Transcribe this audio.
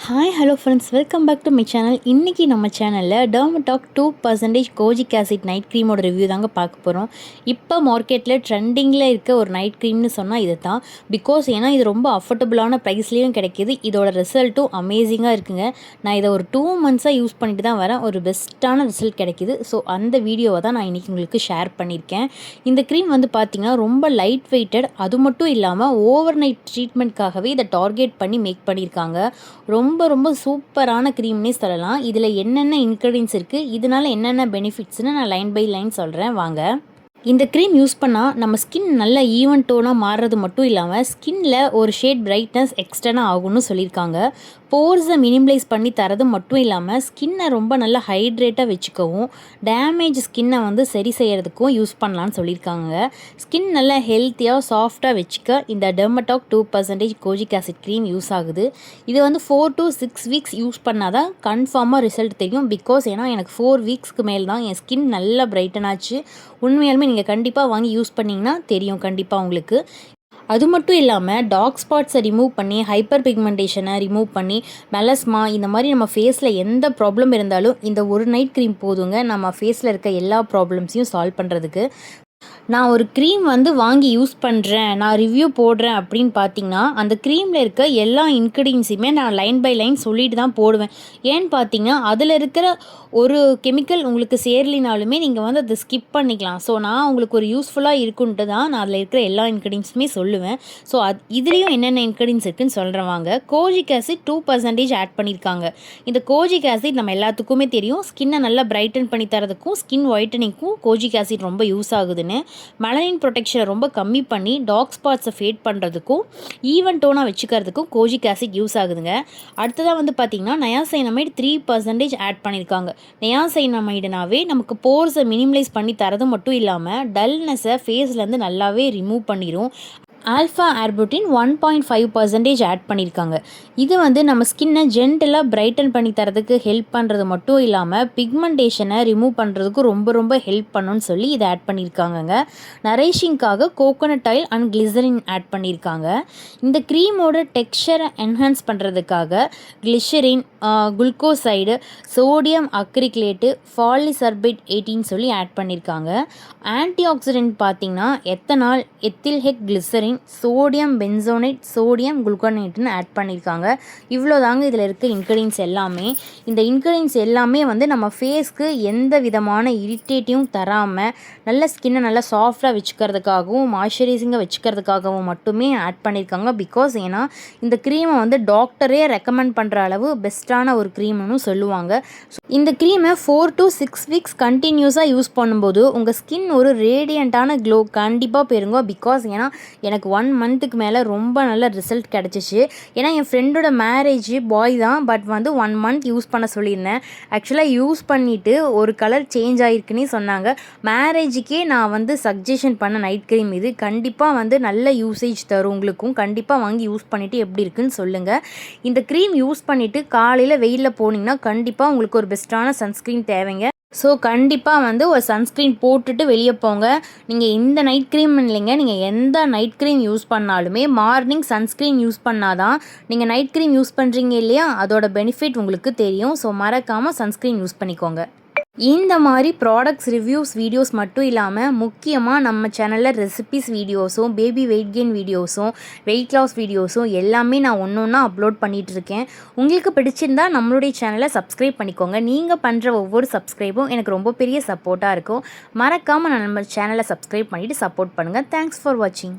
Hi hello friends, welcome back to my channel. இன்றைக்கி நம்ம சேனலில் டெர்மடாக் 2% கோஜிக் ஆசிட் நைட் க்ரீமோட ரிவ்யூ தாங்க பார்க்க போகிறோம். இப்போ மார்க்கெட்டில் ட்ரெண்டிங்கில் இருக்க ஒரு நைட் க்ரீம்னு சொன்னால் இது தான். ஏன்னா இது ரொம்ப அஃபோர்டபுளான ப்ரைஸ்லேயும் கிடைக்கிது. இதோட ரிசல்ட்டும் அமேசிங்காக இருக்குங்க. நான் இதை ஒரு 2 மந்த்ஸாக யூஸ் பண்ணிட்டு தான் வரேன். ஒரு பெஸ்ட்டான ரிசல்ட் கிடைக்கிது. ஸோ அந்த வீடியோவை தான் நான் இன்றைக்கி உங்களுக்கு ஷேர் பண்ணியிருக்கேன். இந்த க்ரீம் வந்து பார்த்திங்கன்னா ரொம்ப லைட் வெயிட்டட். அது மட்டும் இல்லாமல் ஓவர் நைட் ட்ரீட்மெண்ட்காகவே இதை டார்கெட் பண்ணி மேக் பண்ணியிருக்காங்க. ரொம்ப ரொம்ப சூப்பரான க்ரீம்னே சொல்லலாம். இதில் என்னென்ன இன்க்ரீடியன்ஸ் இருக்குது, இதனால் என்னென்ன பெனிஃபிட்ஸ்னு நான் லைன் பை லைன் சொல்கிறேன் வாங்க. இந்த க்ரீம் யூஸ் பண்ணால் நம்ம ஸ்கின் நல்ல ஈவன் டோனாக மாறுறது மட்டும் இல்லாமல் ஸ்கின்னில் ஒரு ஷேட் பிரைட்னஸ் எக்ஸ்டர்னாக ஆகும்னு சொல்லியிருக்காங்க. போர்ஸை மினிமலைஸ் பண்ணி தரது மட்டும் இல்லாமல் ஸ்கின்னை ரொம்ப நல்லா ஹைட்ரேட்டாக வச்சுக்கவும் டேமேஜ் ஸ்கின்னை வந்து சரி செய்கிறதுக்கும் யூஸ் பண்ணலான்னு சொல்லியிருக்காங்க. ஸ்கின் நல்லா ஹெல்த்தியாக சாஃப்டாக வச்சுக்க இந்த டெர்மடாக் 2% கோஜிக் ஆசிட் க்ரீம் யூஸ் ஆகுது. இது வந்து 4 to 6 வீக்ஸ் யூஸ் பண்ணால் தான் கன்ஃபார்மாக ரிசல்ட் தெரியும். ஏன்னா எனக்கு 4 வீக்ஸ்க்கு மேல் தான் என் ஸ்கின் நல்லா பிரைட்டன் ஆச்சு. உண்மையாலுமே நீங்கள் கண்டிப்பாக வாங்கி யூஸ் பண்ணிங்கன்னா தெரியும் கண்டிப்பாக உங்களுக்கு. அது மட்டும் இல்லாமல் டார்க் ஸ்பாட்ஸை ரிமூவ் பண்ணி ஹைப்பர் பிக்மெண்டேஷனை ரிமூவ் பண்ணி மெலஸ்மா இந்த மாதிரி நம்ம ஃபேஸில் எந்த ப்ராப்ளம் இருந்தாலும் இந்த ஒரு நைட் க்ரீம் போதுங்க நம்ம ஃபேஸில் இருக்க எல்லா ப்ராப்ளம்ஸையும் சால்வ் பண்ணுறதுக்கு. நான் ஒரு க்ரீம் வந்து வாங்கி யூஸ் பண்ணுறேன், நான் ரிவ்யூ போடுறேன் அப்படின்னு பார்த்தீங்கன்னா அந்த க்ரீமில் இருக்க எல்லா இன்க்ரீடியன்ஸையுமே நான் லைன் பை லைன் சொல்லிட்டு தான் போடுவேன். ஏன்னு பார்த்தீங்கன்னா அதில் இருக்கிற ஒரு கெமிக்கல் உங்களுக்கு சேரலினாலுமே நீங்கள் வந்து அதை ஸ்கிப் பண்ணிக்கலாம். ஸோ நான் உங்களுக்கு ஒரு யூஸ்ஃபுல்லாக இருக்குன்ட்டு தான் நான் அதில் இருக்கிற எல்லா இன்க்ரீடியன்ஸுமே சொல்லுவேன். ஸோ இதுலேயும் என்னென்ன இன்க்ரீடியன்ஸ் இருக்குதுன்னு சொல்கிறேன் வாங்க. கோஜிக் ஆசிட் 2% ஆட் பண்ணியிருக்காங்க. இந்த கோஜிக் ஆசிட் நம்ம எல்லாத்துக்குமே தெரியும், ஸ்கின்னை நல்லா பிரைட்டன் பண்ணி தரதுக்கும் ஸ்கின் ஒயிட்டனிங்க்கும் கோஜிக் ஆசிட் ரொம்ப யூஸ் ஆகுதுன்னு. மெலனின் ப்ரொடெக்ஷனை ரொம்ப கம்மி பண்ணி டார்க் ஸ்பாட்ஸை ஃபேட் பண்ணுறதுக்கும் ஈவன் டோனாக வச்சுக்கிறதுக்கும் கோஜிக் ஆசிட் யூஸ் ஆகுதுங்க. அடுத்ததாக வந்து பார்த்திங்கன்னா நயாசைனமைடு 3% ஆட் பண்ணியிருக்காங்க. நயாசைனமைடுனாவே நமக்கு போர்ஸை மினிமலைஸ் பண்ணி தரது மட்டும் இல்லாமல் டல்னஸை ஃபேஸ்லேருந்து நல்லாவே ரிமூவ் பண்ணிடும். ஆல்ஃபா ஆர்புட்டின் 1.5% ஆட் பண்ணியிருக்காங்க. இது வந்து நம்ம ஸ்கின்னை ஜென்டலாக பிரைட்டன் பண்ணி தரதுக்கு ஹெல்ப் பண்ணுறது மட்டும் இல்லாமல் பிக்மெண்டேஷனை ரிமூவ் பண்ணுறதுக்கு ரொம்ப ரொம்ப ஹெல்ப் பண்ணுன்னு சொல்லி இதை ஆட் பண்ணியிருக்காங்கங்க. நரேஷிங்காக coconut oil and glycerin add பண்ணியிருக்காங்க. இந்த க்ரீமோட டெக்ஸ்சரை என்ஹான்ஸ் பண்ணுறதுக்காக glycerin, glucoside, sodium acrylate, polysorbate 18 சொல்லி ஆட் பண்ணியிருக்காங்க. ஆன்டி ஆக்சிடென்ட் பார்த்திங்கன்னா ethanol, ethylhexylglycerin, sodium benzoate, sodium குளுக்கோனேட்னு ஆட் பண்ணியிருக்காங்க. இவ்வளோ தாங்க இதில் இருக்க இன்க்ரீடியன்ஸ் எல்லாமே. இந்த இன்க்ரீடியன்ஸ் எல்லாமே வந்து நம்ம ஃபேஸ்க்கு எந்த விதமான இரிட்டேட்டையும் தராமல் நல்ல ஸ்கின்னை நல்லா சாஃப்டாக வச்சுக்கிறதுக்காகவும் மாய்ஸ்சரைசிங்காக வச்சுக்கிறதுக்காகவும் மட்டுமே ஆட் பண்ணியிருக்காங்க. ஏன்னா இந்த க்ரீமை வந்து டாக்டரே ரெக்கமெண்ட் பண்ணுற அளவு பெஸ்ட்டான ஒரு க்ரீம்னு சொல்லுவாங்க. இந்த க்ரீமை 4 to 6 வீக்ஸ் கண்டினியூஸாக யூஸ் பண்ணும்போது உங்கள் ஸ்கின் ஒரு ரேடியண்ட்டான க்ளோ கண்டிப்பாக பெறுங்க. ஏன்னா எனக்கு 1 மந்த்துக்கு மேலே ரொம்ப நல்ல ரிசல்ட் கிடச்சிச்சு. ஏன்னா என் ஃப்ரெண்டோட மேரேஜ் பாய் தான், பட் வந்து 1 மந்த் யூஸ் பண்ண சொல்லியிருந்தேன். ஆக்சுவலாக யூஸ் பண்ணிவிட்டு ஒரு கலர் சேஞ்ச் ஆகிருக்குன்னு சொன்னாங்க. மேரேஜுக்கே நான் வந்து சஜஷன் பண்ண நைட் க்ரீம் இது. கண்டிப்பாக வந்து நல்ல யூசேஜ் தரும் உங்களுக்கும். கண்டிப்பாக வாங்கி யூஸ் பண்ணிவிட்டு எப்படி இருக்குன்னு சொல்லுங்கள். இந்த க்ரீம் யூஸ் பண்ணிவிட்டு காலையில் வெயிலில் போனீங்கன்னா கண்டிப்பாக உங்களுக்கு ஒரு பெஸ்ட்டான சன்ஸ்க்ரீன் தேவைங்க. ஸோ கண்டிப்பாக வந்து ஒரு சன்ஸ்க்ரீன் போட்டுட்டு வெளியே போங்க. நீங்கள் இந்த நைட் க்ரீம் இல்லைங்க, நீங்கள் எந்த நைட் க்ரீம் யூஸ் பண்ணாலுமே மார்னிங் சன்ஸ்க்ரீன் யூஸ் பண்ணாதான் நீங்கள் நைட் க்ரீம் யூஸ் பண்ணுறீங்க இல்லையா, அதோட பெனிஃபிட் உங்களுக்கு தெரியும். ஸோ மறக்காமல் சன்ஸ்க்ரீன் யூஸ் பண்ணிக்கோங்க. இந்த மாதிரி ப்ராடக்ட்ஸ் ரிவ்யூஸ் வீடியோஸ் மட்டும் இல்லாமல் முக்கியமாக நம்ம சேனலில் ரெசிபிஸ் வீடியோஸும் பேபி வெயிட் கெயின் வீடியோஸும் வெயிட் லாஸ் வீடியோஸும் எல்லாமே நான் ஒன்று ஒன்றா அப்லோட் பண்ணிகிட்ருக்கேன். உங்களுக்கு பிடிச்சிருந்தா நம்மளுடைய சேனலை சப்ஸ்கிரைப் பண்ணிக்கோங்க. நீங்கள் பண்ணுற ஒவ்வொரு சப்ஸ்கிரைபும் எனக்கு ரொம்ப பெரிய சப்போர்ட்டாக இருக்கும். மறக்காமல் நம்ம சேனலை சப்ஸ்கிரைப் பண்ணிவிட்டு சப்போர்ட் பண்ணுங்கள். தேங்க்ஸ் ஃபார் வாட்சிங்.